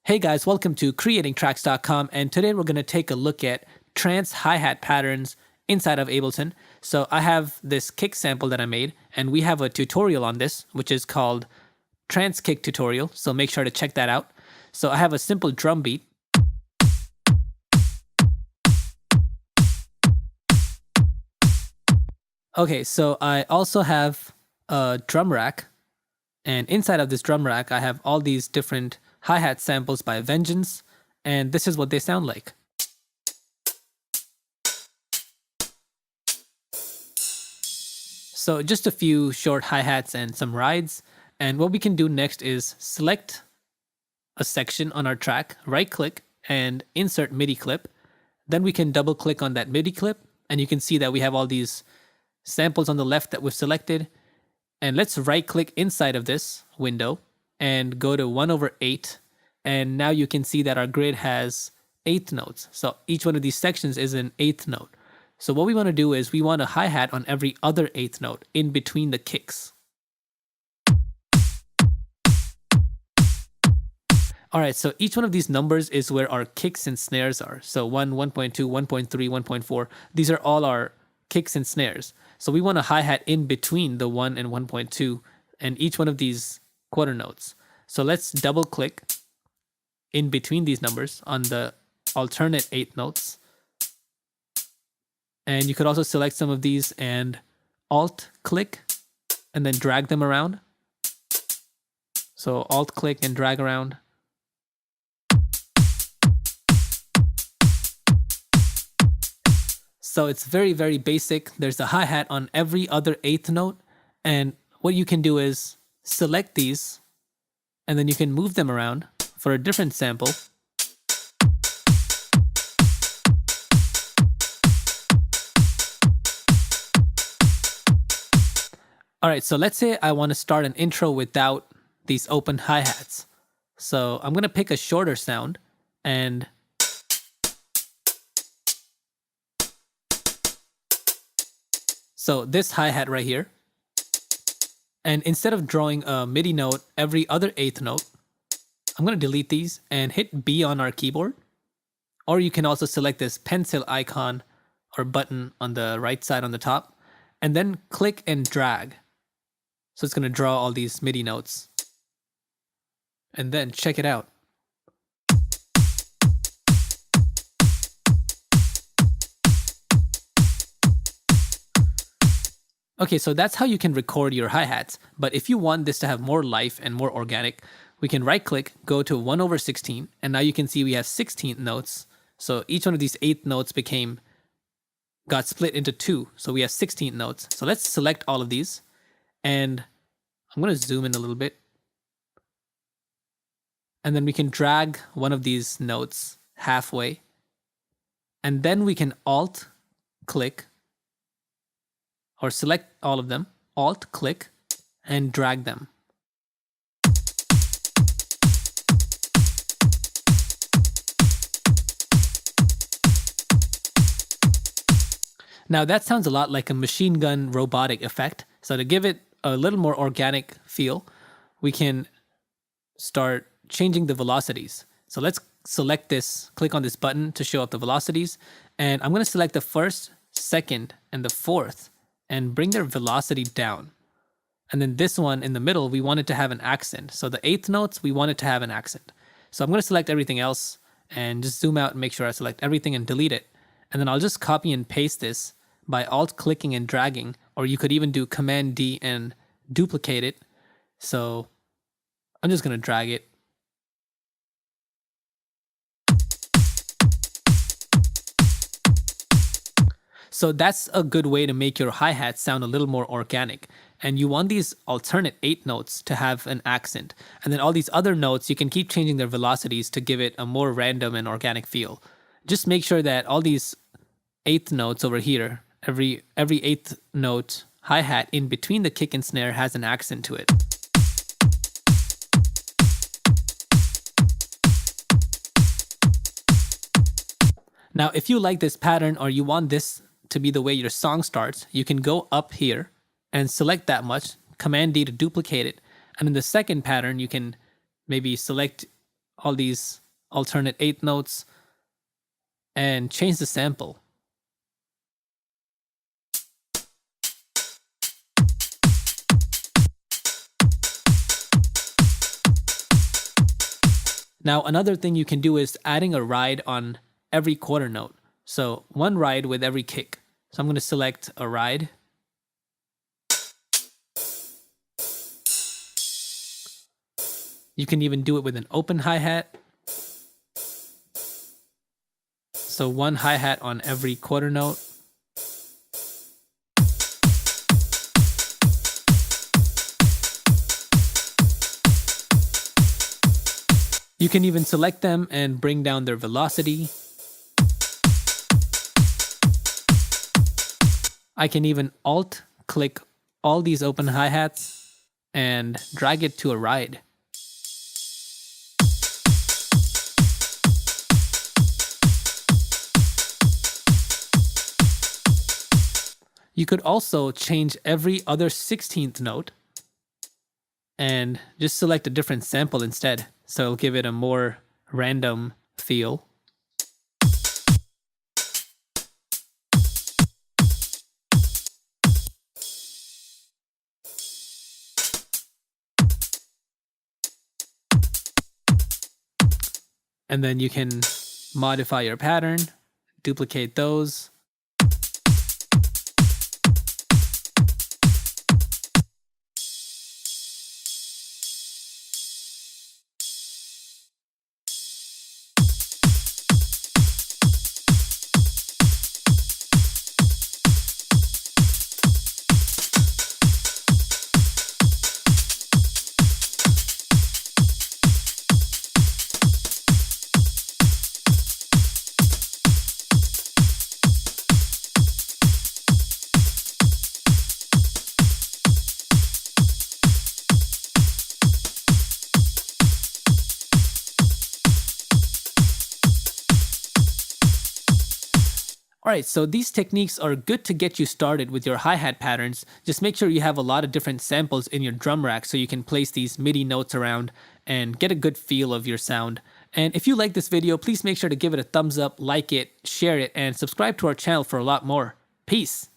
Hey guys, welcome to creatingtracks.com, and today we're going to take a look at trance hi-hat patterns inside of Ableton. So I have this kick sample that I made, and we have a tutorial on this, which is called Trance Kick Tutorial, so make sure to check that out. So I have a simple drum beat. Okay, so I also have a drum rack, and inside of this drum rack I have all these different hi-hat samples by Vengeance, and this is what they sound like. So just a few short hi-hats and some rides, and what we can do next is select a section on our track, right click and insert MIDI clip. Then we can double click on that MIDI clip and you can see that we have all these samples on the left that we've selected. And let's right click inside of this window and go to 1/8, and now you can see that our grid has 8th notes. So each one of these sections is an 8th note. So what we want to do is we want a hi-hat on every other 8th note in between the kicks. Alright, so each one of these numbers is where our kicks and snares are. So 1, 1.2, 1.3, 1.4, these are all our kicks and snares. So we want a hi-hat in between the 1 and 1.2 and each one of these quarter notes. So let's double click in between these numbers on the alternate 8th notes. And you could also select some of these and alt click and then drag them around. So alt click and drag around. So it's very, very basic. There's a hi-hat on every other 8th note. And what you can do is select these and then you can move them around for a different sample. Alright, so let's say I want to start an intro without these open hi-hats. So I'm going to pick a shorter sound and so this hi-hat right here. And instead of drawing a MIDI note every other 8th note, I'm going to delete these and hit B on our keyboard. Or you can also select this pencil icon or button on the right side on the top, and then click and drag. So it's going to draw all these MIDI notes. And then check it out. Okay, so that's how you can record your hi-hats, but if you want this to have more life and more organic, we can right-click, go to 1/16, and now you can see we have 16th notes. So each one of these 8th notes got split into 2, so we have 16th notes. So let's select all of these, and I'm going to zoom in a little bit. And then we can drag one of these notes halfway, and then we can alt-click, or select all of them, alt-click, and drag them. Now that sounds a lot like a machine gun robotic effect. So to give it a little more organic feel, we can start changing the velocities. So let's select this, click on this button to show up the velocities. And I'm going to select the 1st, 2nd, and the 4th, and bring their velocity down. And then this one in the middle, we want it to have an accent. So the 8th notes, we want it to have an accent. So I'm going to select everything else and just zoom out and make sure I select everything and delete it. And then I'll just copy and paste this by alt-clicking and dragging, or you could even do Command D and duplicate it. So I'm just going to drag it. So that's a good way to make your hi-hats sound a little more organic. And you want these alternate 8 notes to have an accent. And then all these other notes, you can keep changing their velocities to give it a more random and organic feel. Just make sure that all these 8th notes over here, every 8th note hi-hat in between the kick and snare has an accent to it. Now, if you like this pattern or you want this to be the way your song starts, you can go up here and select that much, Command D to duplicate it. And in the second pattern, you can maybe select all these alternate eighth notes and change the sample. Now, another thing you can do is adding a ride on every quarter note. So one ride with every kick. So I'm going to select a ride. You can even do it with an open hi-hat. So one hi-hat on every quarter note. You can even select them and bring down their velocity. I can even alt-click all these open hi-hats and drag it to a ride. You could also change every other 16th note and just select a different sample instead. So it'll give it a more random feel. And then you can modify your pattern, duplicate those. Alright, so these techniques are good to get you started with your hi-hat patterns. Just make sure you have a lot of different samples in your drum rack so you can place these MIDI notes around and get a good feel of your sound. And if you like this video, please make sure to give it a thumbs up, like it, share it, and subscribe to our channel for a lot more. Peace!